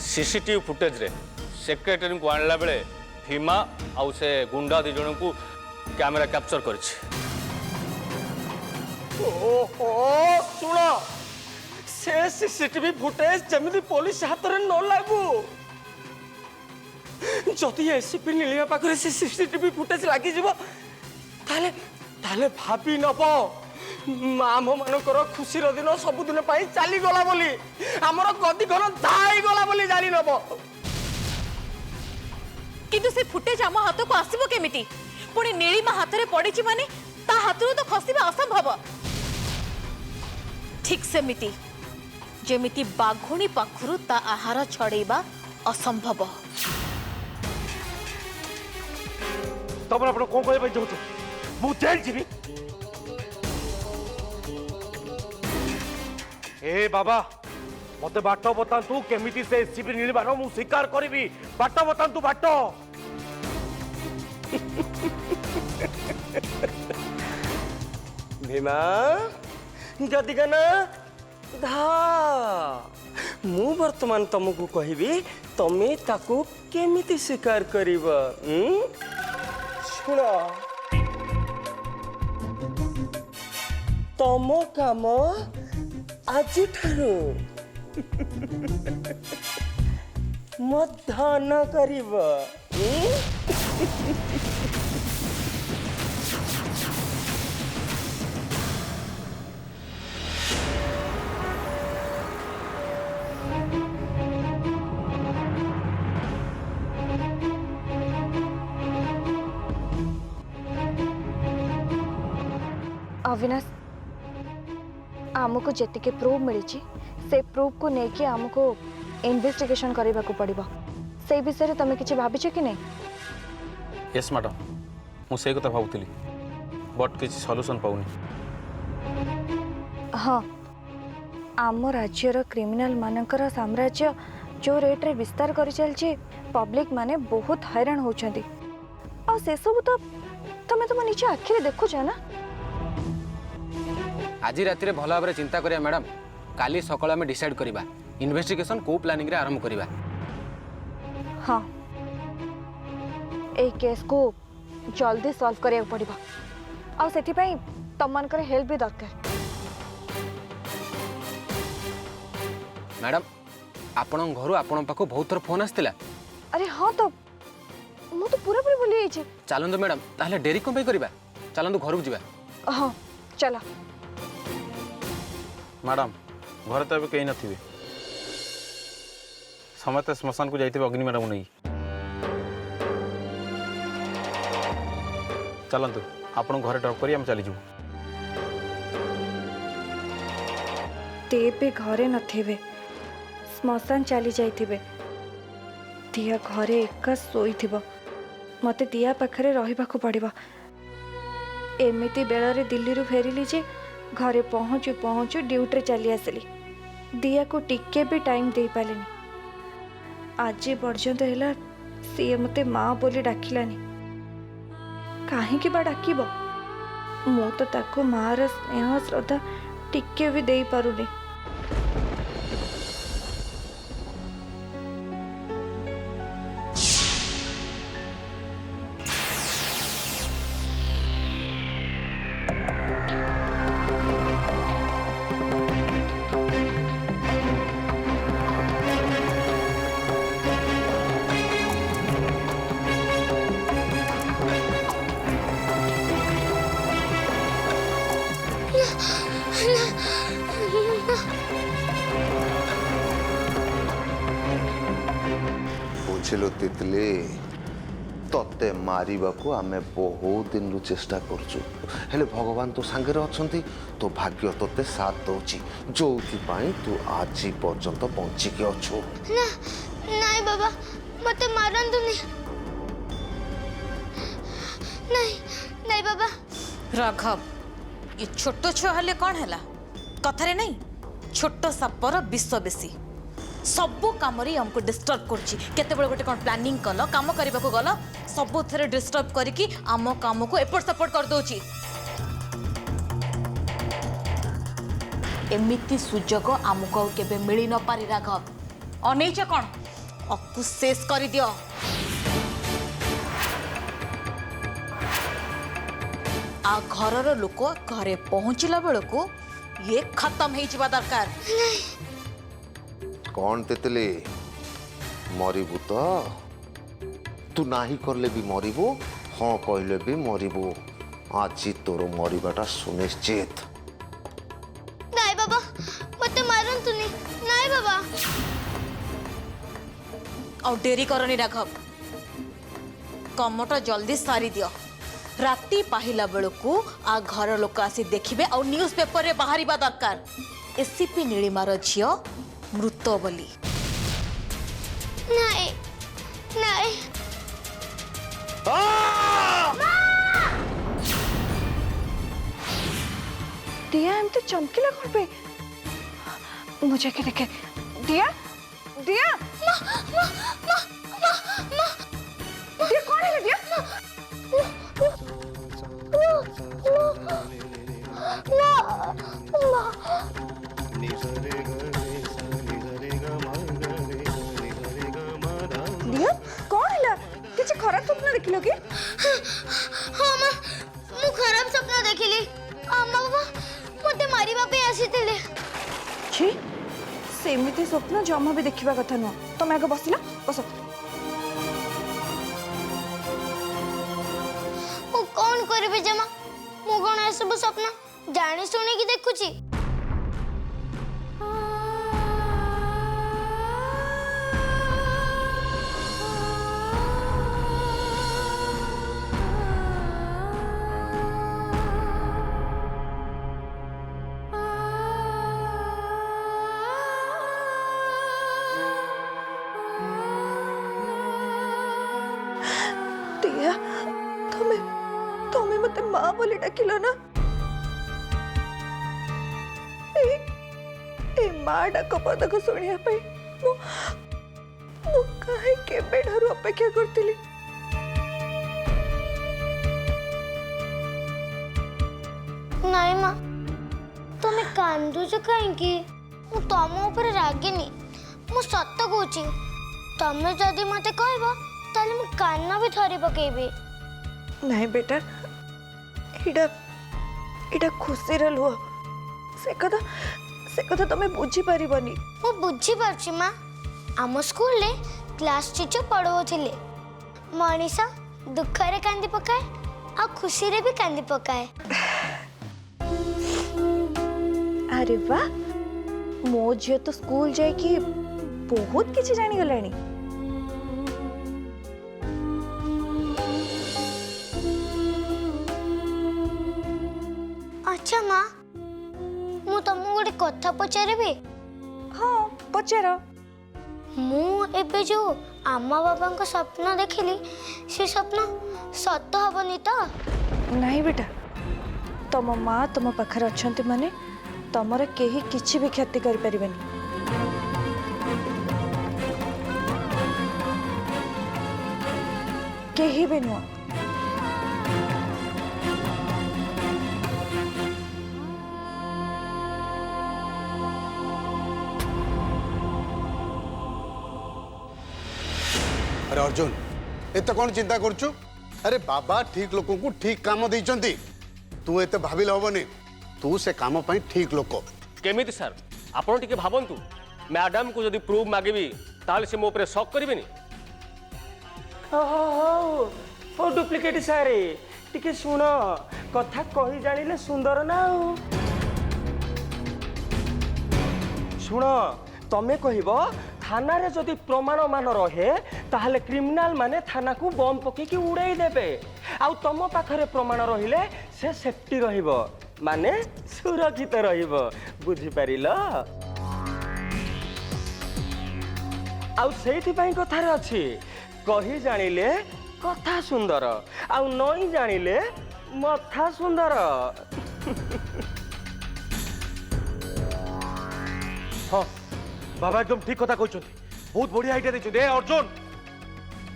CCTV footage रे secretary को आणला बेले भीमा आउ से गुंडा दी जन को कैमेरा कैप्चर करछि। ओहो सुन से सीसीटीवी फुटेज जमी पुलिस हाथ में न लागू जदि एसीपी नीलिमा पाखे से सीसीटीवी फुटेज लगी ताले भाभी नब आम मानकर खुशी दिन सबुदिन चलीगला बोली आमर गदी घर धाईगला बोली जानी नब किंतु से फुटेज आम हाथ को आसब केमिति पुणी नीलिमा हाथ में पड़ी माने ता हाथ तो खसवा असंभव ठीक सेमिति जेमिति बाघुणी पाखरु ता आहार छड़ेबा असंभव। तब आप कौन कह चाहूँ मु जेल जीवी ए बाबा मत बाट बतातु केमिति से एससीपी नीलिमा मु स्वीकार करी बाट बतातु बाट भीमा जदि ना धा मु वर्तमान तुमको कहबी तमे ताकू केमिति स्वीकार करिबा शुण तम काम आज ठारू मध्याह्न करिबा अविनाश आमको जेतिके प्रूफ मिली से प्रूफ को लेकिन आमको इन्वेस्टिगेशन करने को पड़ो से विषय में तुम किसी भाभी कि नहीं? यस मैडम मुझे कथा भावुली बट किसी सॉल्यूशन पाऊनी। हाँ आम राज्यर क्रिमिनल मानकर साम्राज्य जो रेट रे विस्तार कर चलछि पब्लिक माने बहुत हैरान होछंती आ से सब तो तुम तुम निजे आखिरे देखुछ ना। आज राति रे भला भाबरे चिंता करिया मैडम काली सकाळ में डिसाइड करिबा इन्वेस्टिगेशन को प्लानिंग रे आरंभ करिबा। हाँ ए केस को जल्दी सॉल्व करिया पड़िबा आ सेति पई तमनकर हेल्प भी दरकार। मैडम आपण घर आपण पाखो बहुत थर फोन आस्तिला। अरे हाँ तो मु तो पूरा पूरी भूली जाइछि। चलंदो मैडम ताहले डेरी कोन पे करिबा चलंदो घर को जिबा। हाँ चला मैडम घर तो कहीं नथिबे समस्त श्मशान को जाइते अग्नि मैडम नहीं चलतु आपण घर ड्रॉप करी हम चली जाऊ। ते भी घरे नथिबे श्मशान चली जाइथिबे दिया घरे एका सोईथिबो मते दिया पाखरे रहिबाको पड़िबो। एमिति बेलरे दिल्ली रु फेरिली जे घरे पहुँचु पहुँचु ड्यूटी चली आसली दिया को टिके भी टाइम दे पालेनी आज पर्यंत है सी मते माँ बोली डाकिलानी कहीं बा डाकिब मु तो ताको मार स्नेह श्रद्धा टिके भी दे पारुनी। बुझिलु तितली तते मारिबाकू आमे बहुत दिन चेष्टा करछु हेले भगवान तो सांगे अछंती तो भाग्य तते साथ दउची जोथि पाई तू आज पर्यंत पहुंची के अछु। ना नहीं बाबा मते मारंतुनी नहीं नहीं बाबा। राघव ये छोट छुआ हेले कौन है कथारे नहीं छोट सापर विष बेसी सबू कम हमको डिस्टर्ब करते गोटे कौन प्लानिंग कल कम करने को गल सबू थे डिस्टर्ब करके आम काम को एपट सेपट कर दौची। एमिति सुजोग आमको केबे मिली न पारी राघव अनैच कौन अकु शेष कर दियो। आ घरर लोक घरे पहुंचला बेलू ये खत्म हो जावा दरकार। कौन तितली मरिबू तो तू नाही करले भी मरिबू हाँ कहले भी मरिबू आज तोर मरिबाटा सुनिश्चित। नाई बाबा मते मारंतुनी नाई बाबा। और डेरी करनी राघव कमटा जल्दी सारी दियो। राति पाहिला बेलू आ घर लोक आसी देखिबे और न्यूज पेपर रे बाहरिबा दरकार एसीपी नीलिमार झियो मृत बोली। नाई नाई दिया एम तो चमकीला कौन पे मुझे के देखे दिया दिया दिया कौन है दिया दिया कौन है किसी खराब स्वप्न देखिलो कि हाँ माँ मु खराब सपना देखिली अम्मा बाबा मते मारिबा पे आसीतिले। छी सेमिति स्वप्न जमा भी देखिबा कथा न तमे आगे बसिला बस मु कौन करबे जमा मु कोन ए सब सपना जानी सुनी की देखुची। दिया तमे तमे मते मां बोली डाकिलो ना ए मां डाक पद को सुनिया पे मु मु काहे केबे ढारु अपेक्षा करतिली। नाई माँ तुम कांदुच कहीं मु तुम ऊपर रागिनी मु सत कहूची तमें जदि मते कहबो ताले मु कान भी थरी पकेबी। नहीं बेटा इडा इडा खुशी रे लुह से कथा तमे बुझी परिबनी। मु बुझी पारछि माँ आम स्कूल ले क्लास टीचर पढ़ाउथिले मनीषा दुख रे कांदी पकाए आ खुशी रे भी कांदी पकाए। अरे वाह मो झियो तो स्कूल जाए कि बहुत किछि जानी गलानी। अच्छा माँ मु तुमको गोटे कथा पचारिबी। हाँ पचार मु एबे जो आमा बाबा को स्वप्न देखिली से स्वप्न सत हबनी तो। नहीं बेटा तम माँ तुम पाखरे अछंती माने तमर केही किछि भी क्षति करि परिबनी। केही भी नुआ। अरे अर्जुन एत कौन चिंता करचु? अरे बाबा ठीक लोक को ठीक काम देइचंती तू एत भाविल हबनी तू से काम पई ठीक लोक। केमिति सर आपण टिके भाबंतु मैडम को जदि प्रूफ मागेबी ताले से मो ऊपर शक करिवेनी। ओ डुप्लिकेट सारे टिके सुन कथा कही जानिले सुंदर ना हो। सुन तमे कहिबो थाना रे जदि प्रमाण मान रहे ताहले क्रिमिनाल माने थाना को बम पके की उड़ाई देबे आउ तम पाखरे प्रमाण रहिले से सेफ्टी रहिबो माने सुरक्षित रहिबो बुझी पारिलो। आउ सेठी पई कथा रे अछि कही जानिले कथा सुंदर आउ नई जानिले मथा सुंदर। हाँ बाबा एकदम ठीक कथा कहते बहुत बढ़िया आइडिया देखते अर्जुन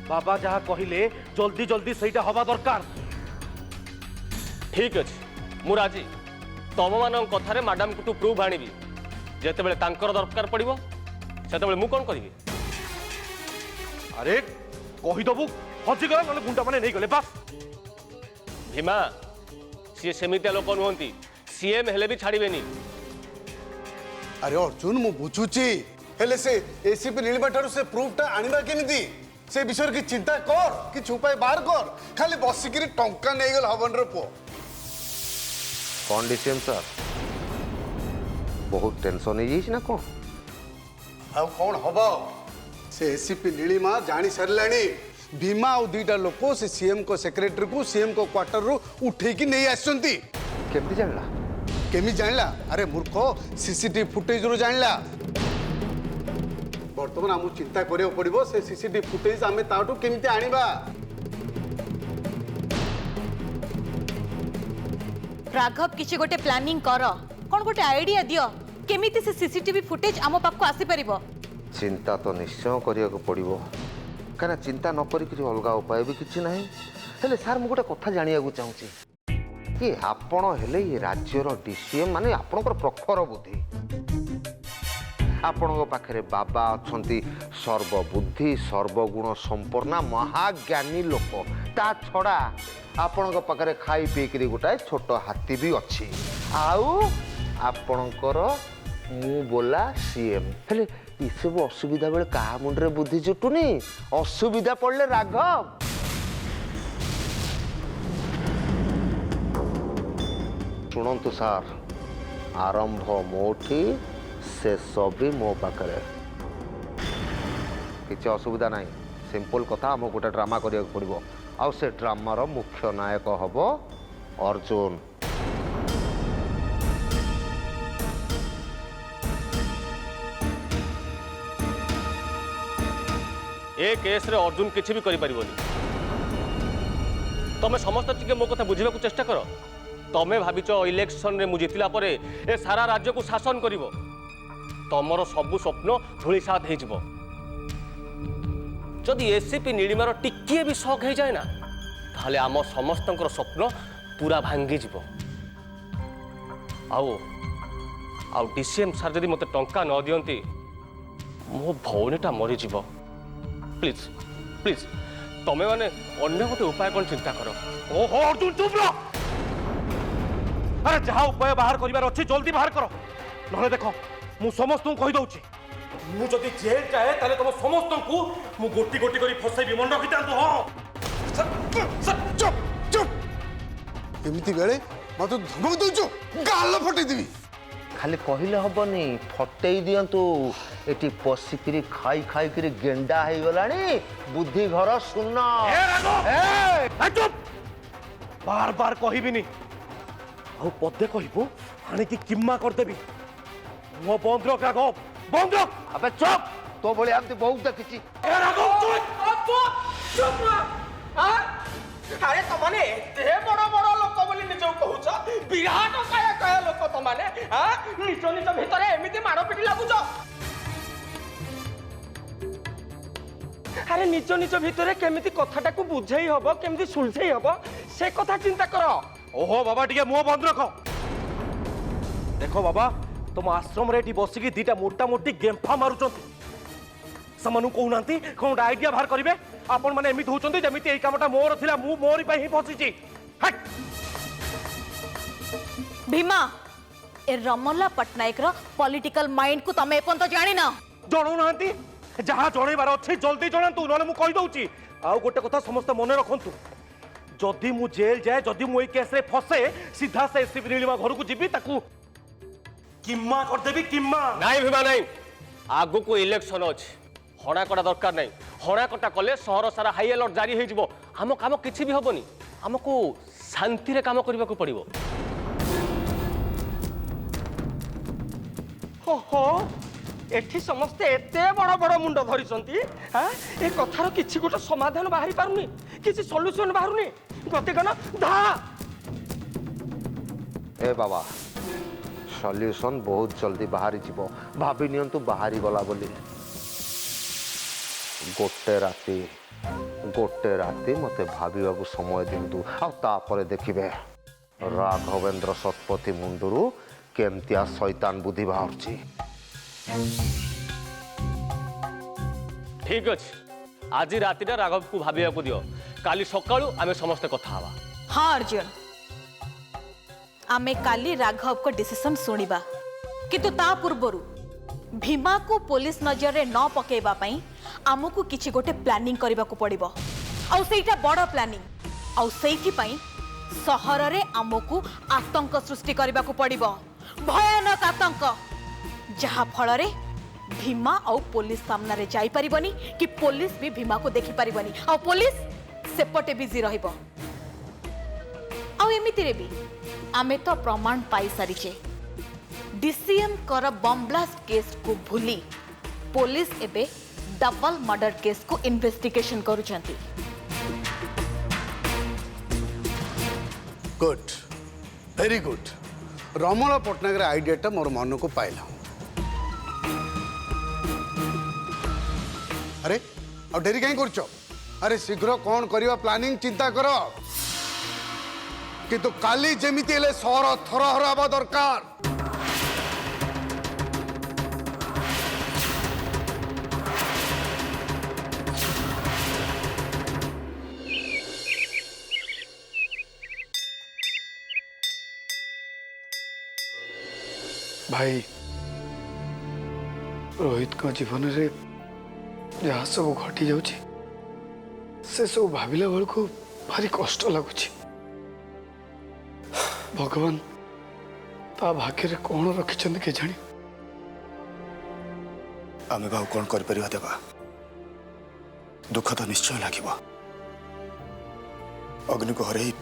बाबा जहाँ कहले जल्दी जल्दी सहीटा हवा दरकार। ठीक अछि मु राजी तम मान कथारे मैडम को प्रूफ आनिबी जेतेबेले तांकर दरकार पड़िबो सेतेबेले मु कोन करिबी। अरे कहीदेबू हजिगला ना गुंडा मैंने नहीं गले बास भीमा सी सेमितिया लोक नुहति सीएम हेले भी छाड़बेनी अरे अर्जुन मु बुझुची हेले से एसीपी नीलिमा ठारू से प्रूफटा आनिबा केमिति से विषय की चिंता कर कि उपाय बाहर कर खाली बसिकिरी टंका नहीं गल हवन रे पुओ कौन डीसीएम सर बहुत टेंशन हो जाइए ना कौन आ कौन हब से एसीपी नीलिमा जानी सारे भीमा और दुईटा लोक से सीएम को सेक्रेटरी को सीएम को क्वार्टर रु उठेकी नहीं आसछंती केमती जानला केमी जानला अरे मूर्ख सीसीटीवी फुटेज रु जानला बर्तमान आमु चिंता करियो पड़िबो से सीसीटीवी फुटेज आमे ताटू केमिति आनिबा राघव किसी गोटे प्लानिंग कर कौन गोटे आइडिया दियो केमिति से सीसीटीवी फुटेज आम पाखक आसी परिबो चिंता तो निश्चय करिया को पड़िबो कना चिंता न करी किसी अलग उपाय भी किसी ना हेले सार मु गोटे कथा जानिया को चाहूची कि आपण हेले ये राज्यर डीसीएम माने आपणकर प्रखर बुद्धि आपणक पाखरे बाबा अछंती सर्वबुद्धि सर्वगुण संपन्ना महाज्ञानी लोक ता छड़ा आपणक पाखरे खाई पीकरी गोटाए छोट हाथी भी अच्छी आउ आपणकर मु बोला सीएम हेले ये सब असुविधा बेले कहा मुंडे बुद्धि जुटुनी असुविधा पड़ले राघव शुणु सार आरंभ मोठी शेष भी मो पाखे किसी असुविधा नहीं सिंपल कथा आम गोटे ड्रामा करिया पड़ो आउ से ड्रामार मुख्य नायक हब अर्जुन ए केस रे अर्जुन किसी भी करि परिबोनी तमे समस्त टिके मो कथा बुझिबा को चेष्टा करो तमे भाबिच इलेक्शन रे मु जितिला परे ए सारा राज्य को शासन करिवो तमर सबु स्वप्न धूलिसात हो जिवो जदि एसीपी नीलिमार टिकिए भी शक हो जाए ना ताहले आम समस्तंकर स्वप्न पूरा भांगी जिवो आउ आउ डीसीएम सार जदि मते टंका न दियंती मो भौणीटा मरी जिवो प्लीज प्लीज तमे माने अन्य गोटे उपाय कौन चिंता करो ओहो अर्जुन चुप रह अरे जहाँ उपाय बाहर करिवार अछि जल्दी बाहर करो नहे देखो मु समस्त को कहि दउछि मु जदि जेल जाए ताले तुम समस्त को मु गोटी गोटी करी फसैबी मन रखि तांतु हां चुप चुप एमिति बेले मते धमक दउछु गाल फटै दिबी खाली कहले हबनी फटई दियंतु एटी पसिकिरी खाई खाई किरी गेंडा हो गलानी बुद्धि घर सुन ए राघव ए चुप बार बार कहिबिनी आ पदे कहबो हाने की किम्मा कर देबी मो बंद रख राघव बंद रख अबे चुप तो बोले आमती बहुत देखिची ए राघव चुप चुप अरे तमने एते बड़ बड़ लोक बोली निजो कहूछ विराट काय काय लोक तमने निज निज भितरे एमिति मार पिटी लागुछ अरे निज निज भितरे केमिति कथाटा को बुझेई हबो केमिति सुलझेई हबो से कथा चिंता करो ओहो बाबा टिके मुंह बंद रख देखो बाबा तुम आश्रम रे बसिकी दीटा मोटा मोटी गेम्फा मारुचंती समान कहूनांती कौन आइडिया बाहर करिवे आपण माने एमिति होचंती जेमिति एई कामटा मोर थिला मु मोरी पई ही फसिची हट भीमा ए रमला पटनायक रो पॉलिटिकल माइंड को तमे एपन तो जानि ना जणौ नांती जहाँ जणैबार अछि जल्दी जणांतु नले मु कहि दउची आउ गोटे कथा समस्त मने रखंतु जदि मु जेल जाए जदि मु एई केस रे फसे सीधा से एसपी नीलिमा घर को जीबी ताकू किम्मा कर देबी किम्मा नहीं भीमा नहीं आगु को इलेक्शन अछि हणा कटा दरकार नहीं हणा कटा कले शहर सारा हाई अलर्ट जारी हो जिवो आम काम किछि भी होबनी हमको शांति रे काम करबा को पड़िबो हो एठी समस्ते एते बड़ बड़ मुंड धरिसंती हां ए कथार किछि गोटे समाधान बाहरी पारुनी किछि सॉल्यूशन बाहरुनी गते कना धा ए बाबा सॉल्यूशन बहुत जल्दी बाहरी जीवो भाभी नियंतु बाहरी गला बोली गोटे राति मते भाविबा को समय दिंतु आ तापरे देखिबे राघवेंद्र शतपथी मुंडरू केमतिया शैतान बुद्धि बाहरची ठीक अछि आज राति राघव को भाविया को दियो काली सकाळू आमे समस्त कथा हवा। हाँ अर्जुन, आमे काली राघव को डिसीजन सुनिबा, किंतु ता पूर्वरु भीमा को पुलिस नजर रे न पकेबा पई आमको किछि गोटे प्लानिंग करबा को पड़िबो। आउ सेटा बड़ प्लानिंग आउ सेठी पई सहर रे आमको आतंक सृष्टि करबा को पड़िबो, भयानक आतंक, जहा फल रे भीमा आउ पुलिस सामना रे जाई परिबनी कि पुलिस भी भीमा को देखि परिबनी आउ पुलिस सेपटे बिजी रहिबो। आउ एमिति रे भी आमे तो प्रमाण पाई सारिचे डीसीएम कर बम ब्लास्ट केस को भूली पुलिस एबे डबल मर्डर केस को इन्वेस्टिगेशन करूछंती। Good, very good. Ramala Pattanaik आइडियाटा मोर मन को पाइला। अरे अब डेरी कहीं करछ? अरे शीघ्र कौन करिवा प्लानिंग चिंता कर, किंतु काली जेमिति हेले सहर थरहर हवा दरकार। भाई रोहित को जीवन रे जहाँ सब घटी जाउछि से सब भाविला बेल को भारी कष्ट लगुछि। भगवान ता भाग्य रे कौन रखिछन्ति के जानी। आमे भाव कौन कर परिवा देबा, दुख तो निश्चय लागिबा। अग्नि को हरई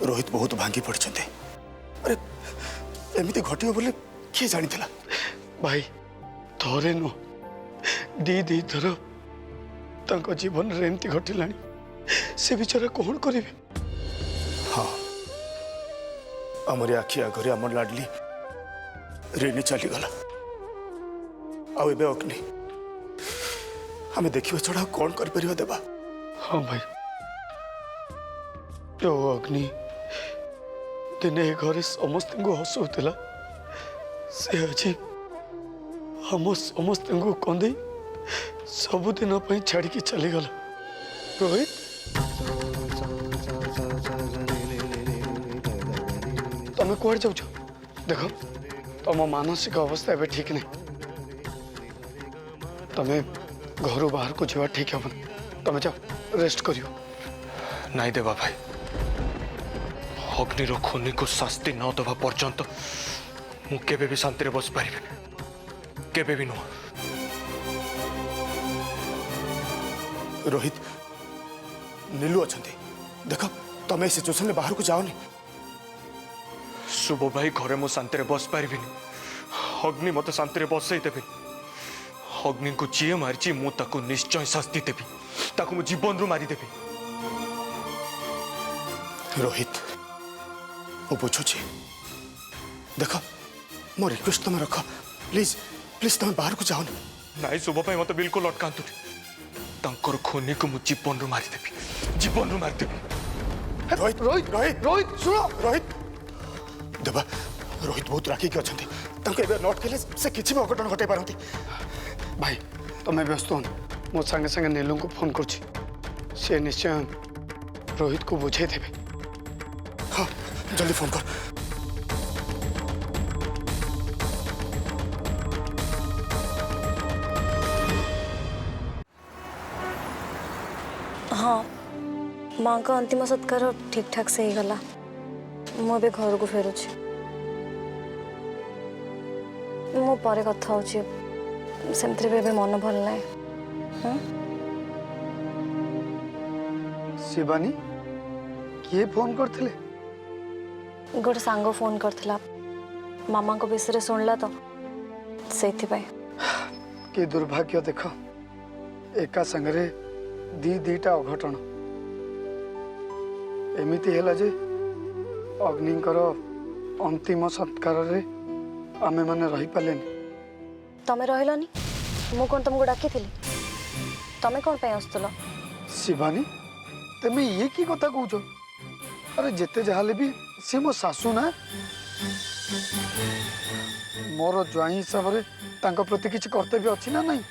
रोहित बहुत भांगी पड़छन्ते। अरे एमिति घटियो बोले किए जानी थिला। भाई थरे नो दी थर तांको जीवन रे एमती घटिलानी, से बिचारा कौन करिवे। हाँ आमरी आखि आगरे आम लाडली रेनी चली गला। आउ एबे अग्नि आमे देखिबा छड़ा कौन कर परिवा देबा। हाँ भाई जो अग्नि दिने घरे समस्त को हसुला से आज हम समस्त को कंदे सबुदिन छाड़ी चली गला। रोहित तमें कौन जाऊच? देख तुम मानसिक अवस्था एवं ठीक नहीं, तमें घर बाहर को जावा ठीक हे। तमें जाओ रेस्ट करियो। नाई देवा भाई, अग्निर खूनी को शास्ति न दवा पर्यंत मु केबे भी शांति रे बस पारिबे, केबे भी नुह। रोहित नीलू अछंती, देख तमे सिचुएशन बाहर को जाओनी। शुभ भाई घरे मु शांति रे बस पारिबिनी, अग्नि मत शांति रे बसई देबे। अग्नि को जी मारिची मु ताको निश्चय शास्ति देबी, ताको मु जीवन रु मारी देबी। रोहित मु बुझुची, देख मो रिक्वेस्ट तुम रख, प्लीज प्लीज तुम बाहर को जाओनी। नाई शुभ भाई मत बिल्कुल अटकांतु, तांकर खूनी को मु जीवन रु मारी देबी, जीवन रु मारी देबी। रोहित रोहित रोहित रोहित सुनो रोहित देवा, रोहित बहुत राखी के अछंती, तांको एबे नोट केले से किछि भी अघटन घटे पारंती। भाई तुम्हें व्यस्त हो, मो संगे संगे नीलू को फोन करछि, से निश्चय रोहित को बुझे देबे। हाँ जल्दी फोन कर। हाँ माँ का अंतिम सत्कार ठीक ठाक से ही गला। मुझे घर को फेरुची, मो परे कथा होची, सेमती भी मन भल ना। शिवानी किए फोन करथिले? गोटे सांग फोन करथिला, मामा को विषय शुणला तो सेथि पाई। कि दुर्भाग्य देख, एका संगरे दीटा अघटन एमिति हैला जे अग्निकर अंतिम सत्कार रे आमे माने रही पालेनी। तमे रहिलानी, मु कोन तुमको डाकी थिली? तमे कोन पे आस्तलो? शिवानी तमे ये की कथा कहूछ? अरे जेते जहाले भी सी मो सासू ना, मोर ज्वाई हिसाब रे तांको प्रति किछि कर्तव्य अछि ना नहीं?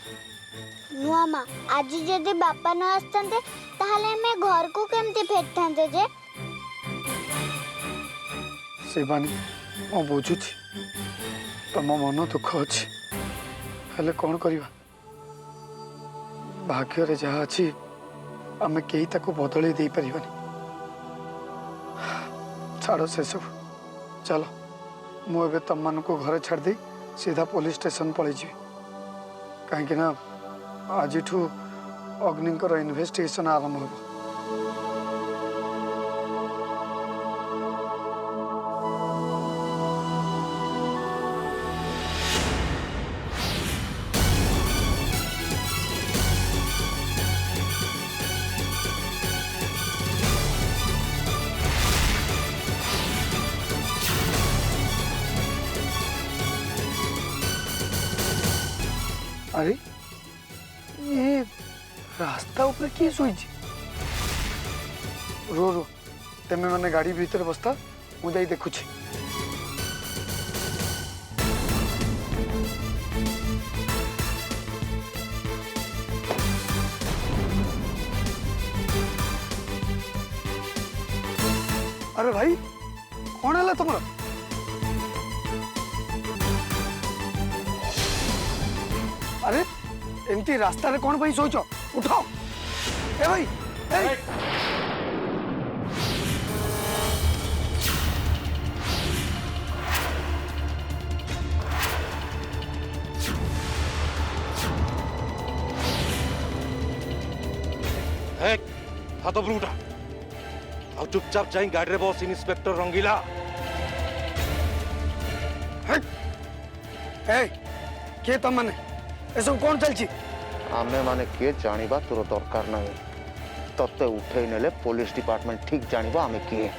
नुआ माँ आज जदि बापा न आसते ताहले हमें घर को केमती फेरते जे शिवानी मु बुझुची तुम मन दुख अच्छी हेले कौन करवा भाग्य जहाँ अच्छी आमे कहीं ताको बदल दे पारिबानी छाड़ो से सब चलो मुझे तुम मान को घर छाड़ दे सीधा पुलिस स्टेशन पलि जी कहीं ना आज अग्निकर इन्वेस्टिगेशन आरंभ हो। अरे ये रास्ता ऊपर किए शोई रो रो तेमे मैंने गाड़ी भीतर बसता मुझे देखु अरे भाई कौन है तुम अरे एमती रास्ता रे कौन भाई सोच उठाओ ए भाई ए हाथ उपरू उठा आ चुपचाप जाई गाड़ी रे बस इंस्पेक्टर रंगीला ए के तुम माने एसब कौन चलची आमे माने किए जानिबा तोर दरकार नहीं तत्ते उठेई नेले पुलिस डिपार्टमेंट ठीक जानिबा आमे किए